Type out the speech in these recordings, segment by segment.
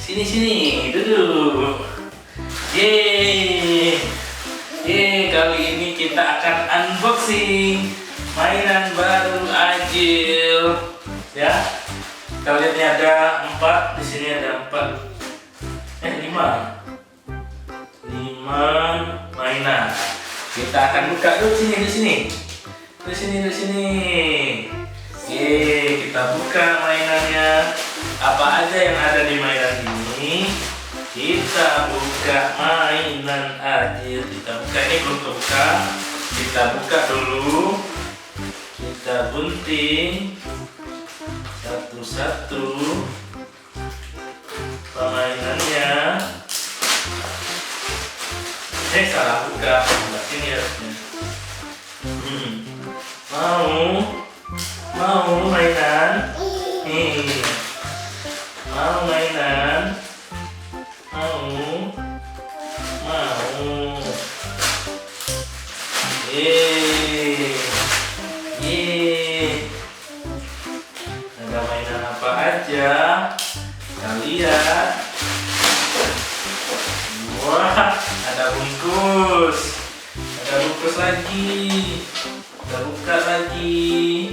Sini sini, duduk. Yeay. Yeay, kali ini kita akan unboxing mainan baru Ajil. Ya. Kita lihat nih ada 4, di sini ada 5. 5 mainan. Kita akan buka dulu di sini. Di sini. Yeay, kita buka mainannya. Apa aja yang ada di mainan ini? Kita buka mainan Ajil. Kita buka, ini belum terbuka. Kita buka dulu. Kita gunting satu-satu permainannya. Salah buka. Sini harusnya. Mau mainan? Nih. Mau mainan? Mau. Ada mainan apa aja? Kita lihat. Wah, ada bungkus. Ada bungkus lagi. Kita buka lagi.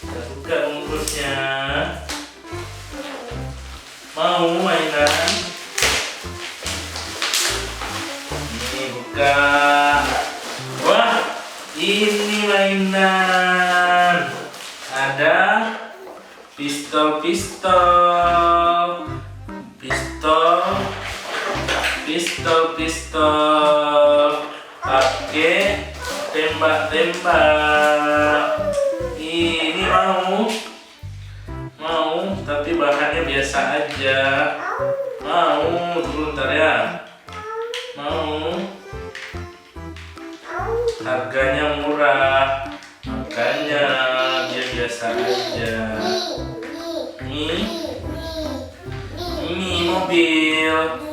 Kita buka bungkusnya. Mau mainan? Ini buka. Wah, ini mainan. Ada pistol pakai tembak-tembak. Ini mau tapi bahannya biasa aja. Mau dulu ntar ya. Mau, harganya murah, makanya dia biasa aja. Ini mobil.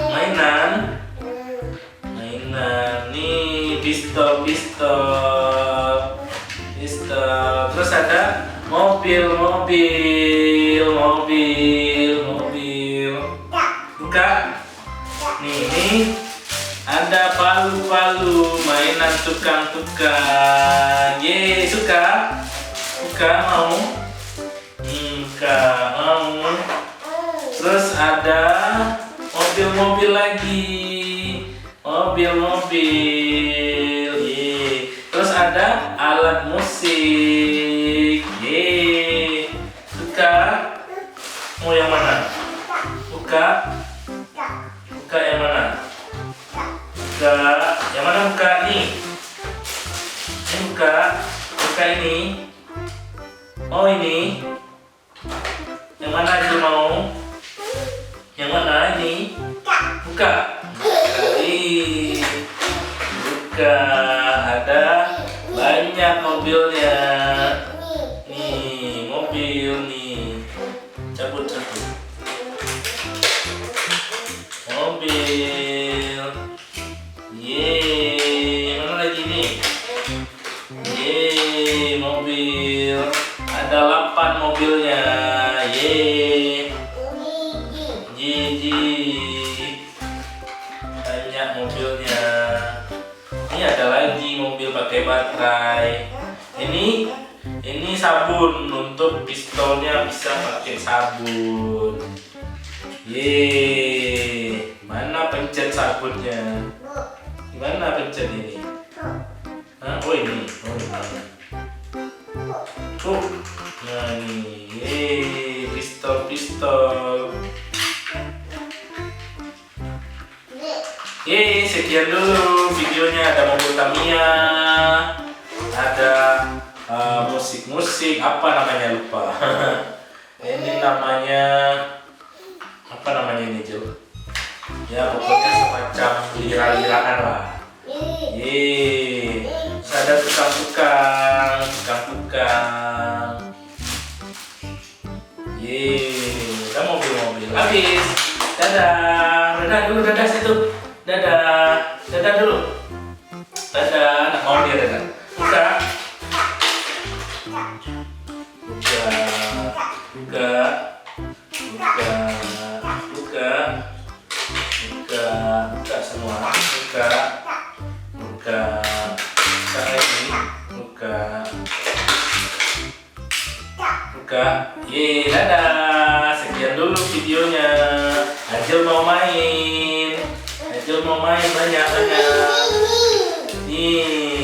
Mainan nih, pistol. Terus ada mobil. Buka. Nih ada palu, mainan tukang-tukang. Yeay, suka mau. Mau. Terus ada mobil lagi. Mobil. Yeay. Terus ada alat musik. Yeay. Suka? Mau yang mana? Buka yang mana? Yang mana buka nih? Ini buka ini. Oh, ini. Yang mana aja mau? Yang mana ini? Buka. Buka. Ada banyak mobilnya. Nih, mobil nih. Cabut. Mobil. Yeay, mana lagi nih? Yeay, mobil. Ada 8 mobilnya. Yeay. Banyak mobilnya. Ini ada lagi mobil pakai baterai. Ini sabun, untuk pistolnya bisa pakai sabun. Yeay. Mana pencet sabunnya? Gimana pencet ini? Oh, ini. Nah, ini. Yeay, pistol. Yeay, sekian dulu videonya. Ada mobil Tamiya, ada musik, apa namanya lupa. Ini namanya apa namanya ini, Jo? Ya, pokoknya semacam lira-liraan lah. Yeay. Terus ada tukang-tukang. Yeay, ada mobil-mobil. Habis. Dadah. Dadah dulu, dadah situ. Dadah. Dadah dulu. Dadah, nah, mau dia dadah. Buka. Buka. Buka. Buka. Buka. Buka. Buka semua. Buka. Buka. Buka lagi. Buka. Buka. Yeay, dadah. Sekian dulu videonya. Ajil mau main. Ajil mau main banyak-banyak. Nih.